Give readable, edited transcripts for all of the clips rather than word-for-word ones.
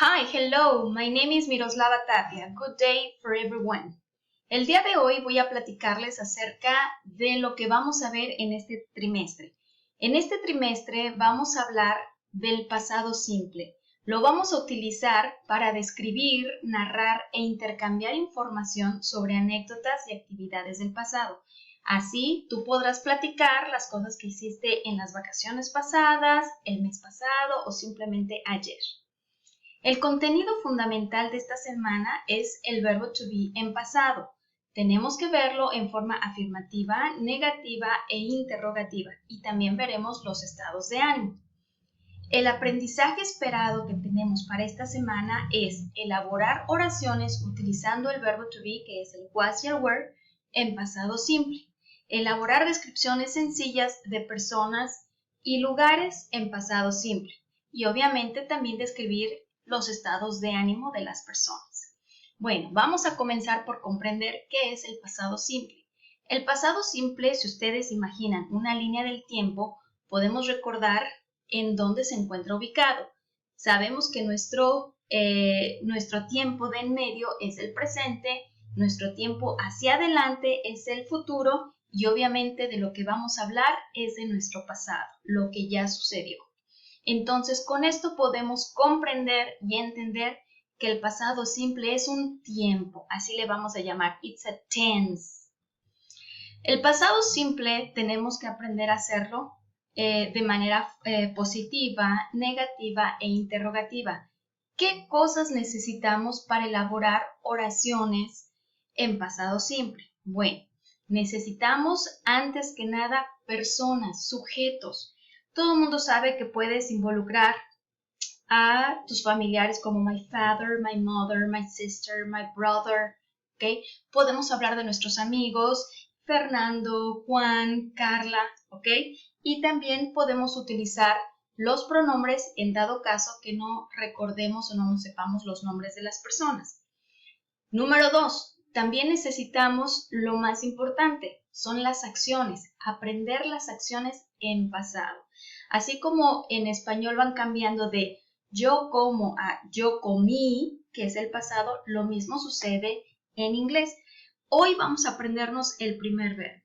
Hi, hello, my name is Miroslava Tapia. Good day for everyone. El día de hoy voy a platicarles acerca de lo que vamos a ver en este trimestre. En este trimestre vamos a hablar del pasado simple. Lo vamos a utilizar para describir, narrar e intercambiar información sobre anécdotas y actividades del pasado. Así, tú podrás platicar las cosas que hiciste en las vacaciones pasadas, el mes pasado o simplemente ayer. El contenido fundamental de esta semana es el verbo to be en pasado. Tenemos que verlo en forma afirmativa, negativa e interrogativa, y también veremos los estados de ánimo. El aprendizaje esperado que tenemos para esta semana es elaborar oraciones utilizando el verbo to be, que es el was y el were, en pasado simple. Elaborar descripciones sencillas de personas y lugares en pasado simple. Y obviamente también describir los estados de ánimo de las personas. Bueno, vamos a comenzar por comprender qué es el pasado simple. El pasado simple, si ustedes imaginan una línea del tiempo, podemos recordar en dónde se encuentra ubicado. Sabemos que nuestro tiempo de en medio es el presente, nuestro tiempo hacia adelante es el futuro y obviamente de lo que vamos a hablar es de nuestro pasado, lo que ya sucedió. Entonces, con esto podemos comprender y entender que el pasado simple es un tiempo, así le vamos a llamar, it's a tense. El pasado simple tenemos que aprender a hacerlo de manera positiva, negativa e interrogativa. ¿Qué cosas necesitamos para elaborar oraciones en pasado simple? Bueno, necesitamos antes que nada personas, sujetos. Todo el mundo sabe que puedes involucrar a tus familiares como my father, my mother, my sister, my brother, ¿ok? Podemos hablar de nuestros amigos, Fernando, Juan, Carla, ¿ok? Y también podemos utilizar los pronombres en dado caso que no recordemos o no sepamos los nombres de las personas. Número 2. También necesitamos lo más importante, son las acciones, aprender las acciones en pasado. Así como en español van cambiando de yo como a yo comí, que es el pasado, lo mismo sucede en inglés. Hoy vamos a aprendernos el primer verbo.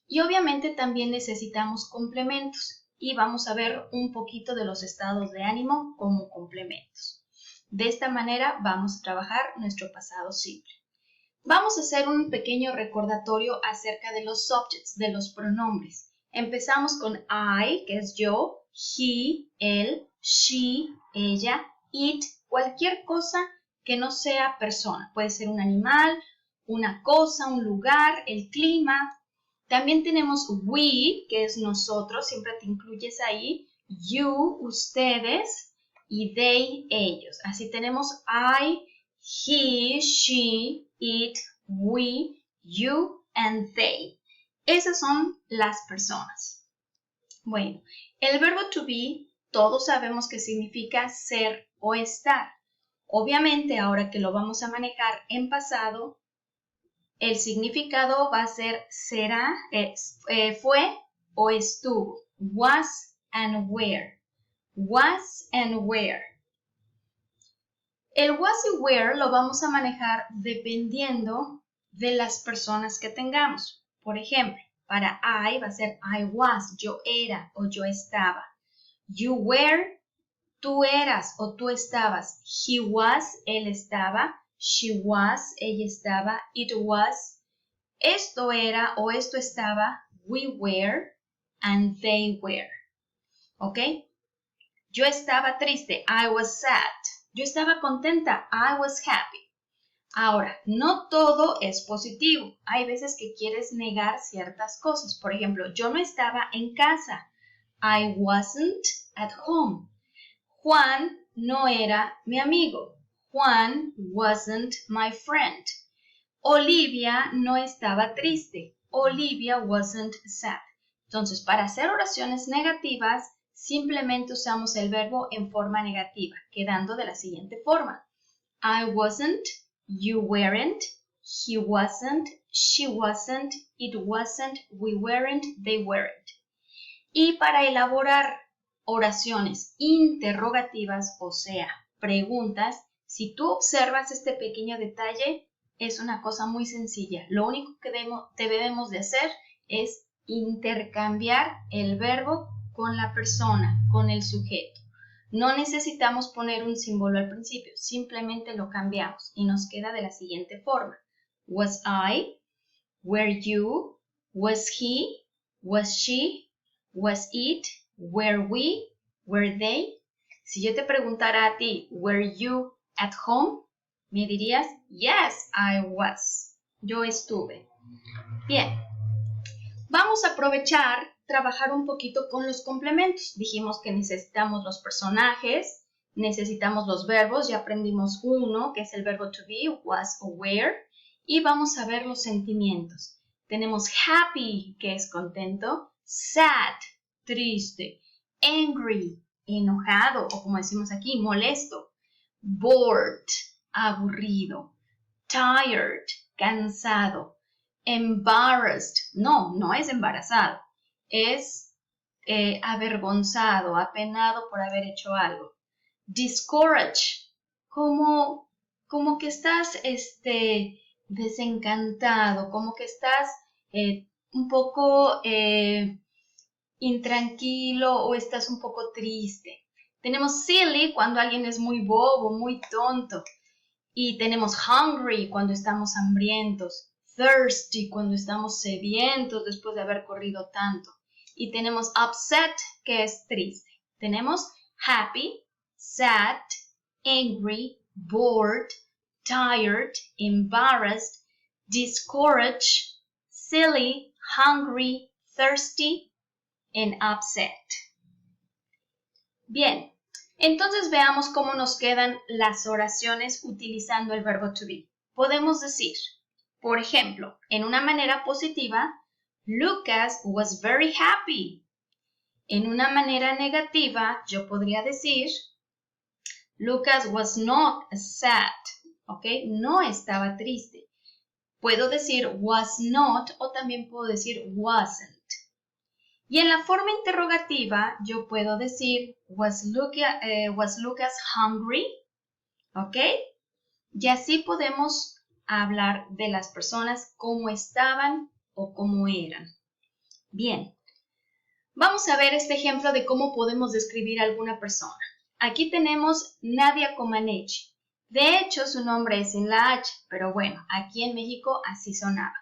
Y obviamente también necesitamos complementos y vamos a ver un poquito de los estados de ánimo como complementos. De esta manera vamos a trabajar nuestro pasado simple. Vamos a hacer un pequeño recordatorio acerca de los subjects, de los pronombres. Empezamos con I, que es yo, he, él, she, ella, it, cualquier cosa que no sea persona. Puede ser un animal, una cosa, un lugar, el clima. También tenemos we, que es nosotros, siempre te incluyes ahí, you, ustedes, y they, ellos. Así tenemos I, he, she, it, we, you, and they. Esas son las personas. Bueno, el verbo to be, todos sabemos que significa ser o estar. Obviamente, ahora que lo vamos a manejar en pasado, el significado va a ser será, fue o estuvo. Was and were. Was and were. El was y were lo vamos a manejar dependiendo de las personas que tengamos. Por ejemplo, para I va a ser I was, yo era o yo estaba. You were, tú eras o tú estabas. He was, él estaba. She was, ella estaba. It was, esto era o esto estaba. We were and they were. ¿Ok? Yo estaba triste. I was sad. Yo estaba contenta. I was happy. Ahora, no todo es positivo. Hay veces que quieres negar ciertas cosas. Por ejemplo, yo no estaba en casa. I wasn't at home. Juan no era mi amigo. Juan wasn't my friend. Olivia no estaba triste. Olivia wasn't sad. Entonces, para hacer oraciones negativas, simplemente usamos el verbo en forma negativa, quedando de la siguiente forma. I wasn't, you weren't, he wasn't, she wasn't, it wasn't, we weren't, they weren't. Y para elaborar oraciones interrogativas, o sea, preguntas. Si tú observas este pequeño detalle, es una cosa muy sencilla. Lo único que debemos de hacer es intercambiar el verbo con la persona, con el sujeto. No necesitamos poner un símbolo al principio, simplemente lo cambiamos y nos queda de la siguiente forma. Was I, were you, was he, was she, was it, were we, were they. Si yo te preguntara a ti, were you at home? Me dirías, yes, I was. Yo estuve. Bien. Vamos a trabajar un poquito con los complementos. Dijimos que necesitamos los personajes, necesitamos los verbos, ya aprendimos uno, que es el verbo to be, was o were, y vamos a ver los sentimientos. Tenemos happy, que es contento, sad, triste, angry, enojado, o como decimos aquí, molesto, bored, aburrido, tired, cansado, embarrassed, no es embarazado, es avergonzado, apenado por haber hecho algo. Discouraged, como que estás desencantado, como que estás un poco intranquilo o estás un poco triste. Tenemos silly cuando alguien es muy bobo, muy tonto. Y tenemos hungry cuando estamos hambrientos. Thirsty cuando estamos sedientos después de haber corrido tanto. Y tenemos upset, que es triste. Tenemos happy, sad, angry, bored, tired, embarrassed, discouraged, silly, hungry, thirsty, and upset. Bien, entonces veamos cómo nos quedan las oraciones utilizando el verbo to be. Podemos decir, por ejemplo, en una manera positiva, Lucas was very happy. En una manera negativa, yo podría decir, Lucas was not sad. ¿Ok? No estaba triste. Puedo decir was not o también puedo decir wasn't. Y en la forma interrogativa, yo puedo decir, was Lucas hungry? ¿Ok? Y así podemos hablar de las personas cómo estaban o cómo eran. Bien, vamos a ver este ejemplo de cómo podemos describir a alguna persona. Aquí tenemos Nadia Comaneci. De hecho, su nombre es en la H, pero bueno, aquí en México así sonaba.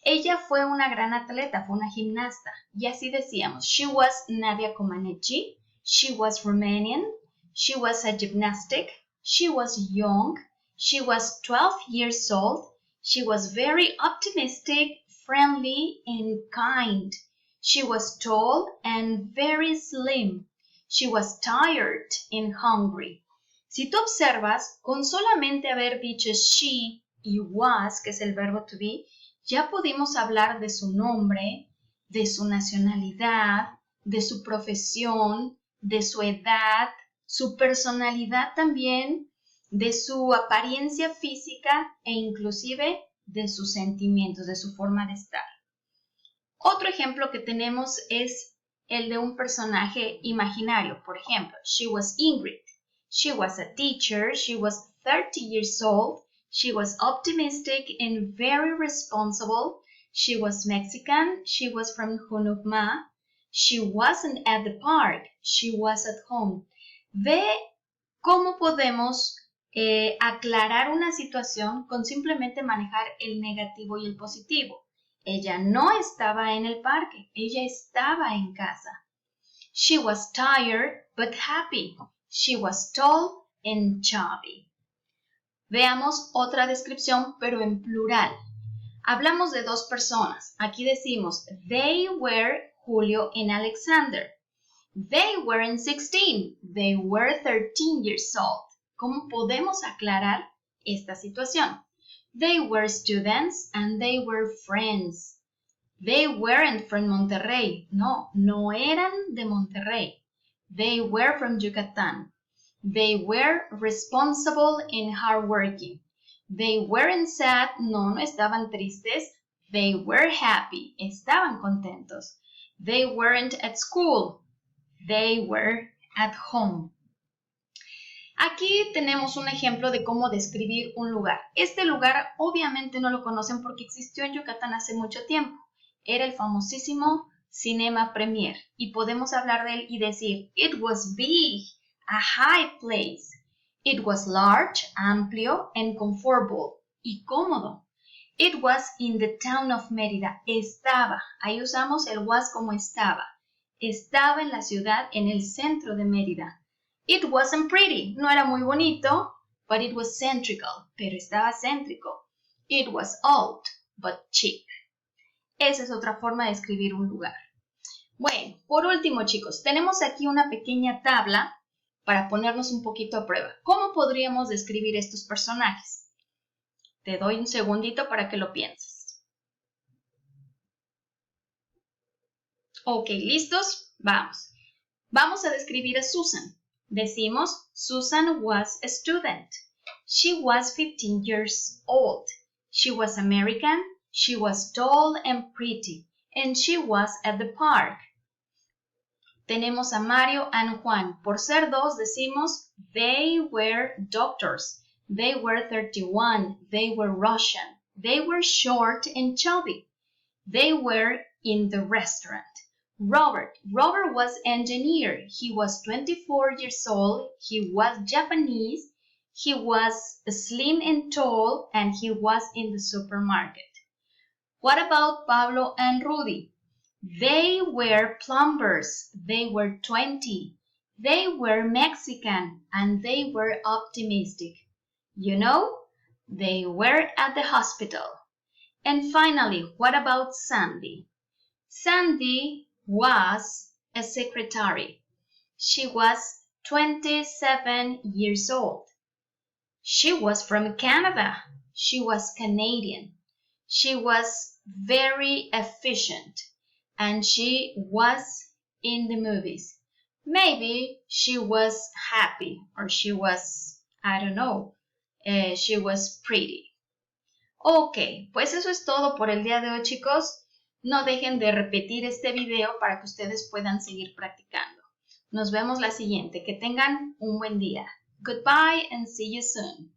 Ella fue una gran atleta, fue una gimnasta, y así decíamos, she was Nadia Comaneci, she was Romanian, she was a gymnastic, she was young, she was 12 years old, she was very optimistic, friendly, and kind. She was tall and very slim. She was tired and hungry. Si tú observas, con solamente haber dicho she y was, que es el verbo to be, ya pudimos hablar de su nombre, de su nacionalidad, de su profesión, de su edad, su personalidad también, de su apariencia física e inclusive de sus sentimientos, de su forma de estar. Otro ejemplo que tenemos es el de un personaje imaginario. Por ejemplo, she was Ingrid. She was a teacher. She was 30 years old. She was optimistic and very responsible. She was Mexican. She was from Junupma. She wasn't at the park. She was at home. Ve cómo podemos aclarar una situación con simplemente manejar el negativo y el positivo. Ella no estaba en el parque. Ella estaba en casa. She was tired but happy. She was tall and chubby. Veamos otra descripción, pero en plural. Hablamos de dos personas. Aquí decimos, they were Julio and Alexander. They weren't 16. They were 13 years old. ¿Cómo podemos aclarar esta situación? They were students and they were friends. They weren't from Monterrey. No eran de Monterrey. They were from Yucatán. They were responsible and hardworking. They weren't sad. No estaban tristes. They were happy. Estaban contentos. They weren't at school. They were at home. Aquí tenemos un ejemplo de cómo describir un lugar. Este lugar obviamente no lo conocen porque existió en Yucatán hace mucho tiempo. Era el famosísimo Cinema Premier y podemos hablar de él y decir it was big, a high place. It was large, amplio and comfortable y cómodo. It was in the town of Mérida. Estaba, ahí usamos el was como estaba. Estaba en la ciudad, en el centro de Mérida. It wasn't pretty, no era muy bonito, but it was centrical, pero estaba céntrico. It was old, but cheap. Esa es otra forma de escribir un lugar. Bueno, por último, chicos, tenemos aquí una pequeña tabla para ponernos un poquito a prueba. ¿Cómo podríamos describir estos personajes? Te doy un segundito para que lo pienses. Ok, ¿listos? Vamos. Vamos a describir a Susan. Decimos, Susan was a student. She was 15 years old. She was American. She was tall and pretty. And she was at the park. Tenemos a Mario and Juan. Por ser dos, decimos, they were doctors. They were 31. They were Russian. They were short and chubby. They were in the restaurant. Robert was engineer. He was 24 years old. He was Japanese. He was slim and tall, and he was in the supermarket. What about Pablo and Rudy? They were plumbers. They were 20. They were Mexican, and they were optimistic. You know, they were at the hospital. And finally, what about Sandy? Sandy was a secretary. She was 27 years old. She was from Canada. She was Canadian. She was very efficient and she was in the movies. Maybe she was happy or she was, I don't know, she was pretty. Ok, pues eso es todo por el día de hoy, chicos. No dejen de repetir este video para que ustedes puedan seguir practicando. Nos vemos la siguiente. Que tengan un buen día. Goodbye and see you soon.